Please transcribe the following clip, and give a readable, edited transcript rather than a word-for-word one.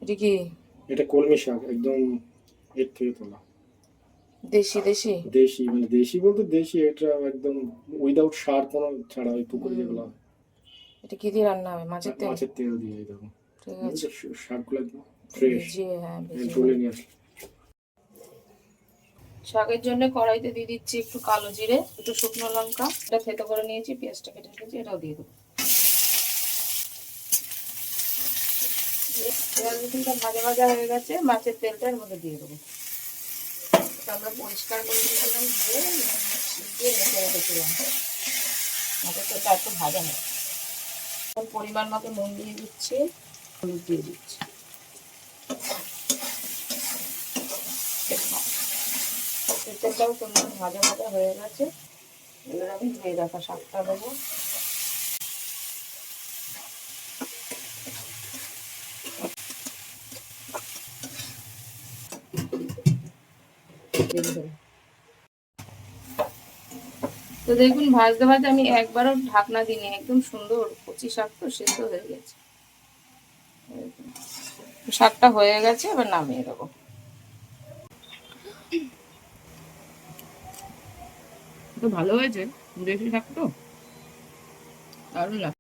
এটা কি? এটা কলমি শাক, একদম এর থেকে তোলা। দেশি দেশি? দেশি মানে দেশি বলতে দেশি, এটা একদম উইদাউট সার কোনো ছাড়া, ওই পুকুরে যেগুলো হয়। এটা কি দিয়ে রান্না হবে? মাছের তেল? মাছের তেল দিয়ে, এই দেখো। ঠিক আছে, শাকগুলো একদম ফ্রেশ। ভিজিয়ে, হ্যাঁ ভিজিয়ে তুলে নেব। নিয়ে আসি। শাকের জন্য কড়াইতে দিয়ে দিচ্ছি একটু কালো জিরে, একটু শুকনো লঙ্কা, এটা থেতো করে নিয়েছি, পেঁয়াজটা কেটে রেখেছি, এটাও দিয়ে দেবো। পেঁয়াজ রসুনটা ভাজা ভাজা হয়ে গেছে, মাছের তেলটা এর মধ্যে দিয়ে দেবো। আমরা পরিষ্কার করে দিয়েছিলাম, দিয়ে রেখে রেখেছিলাম। মাছের তেলটা একটু ভাজা হয়। পরিমাণ মতো নুন দিয়ে দিচ্ছি, হলুদ দিয়ে দিচ্ছি। তেলটাও সুন্দর ভাজা ভাজা হয়ে গেছে, এবার আমি ধুয়ে রাখা শাকটা দেবো। তো দেখুন ভাজতে ভাজতে আমি একবারও ঢাকনা দিইনি, একদম সুন্দর কচি শাক তো সেদ্ধ হয়ে গেছে। শাকটা হয়ে গেছে, এবার নামিয়ে দেবো। তো ভালো হয়েছে, দেশি শাক তো দারুণ লাগছে।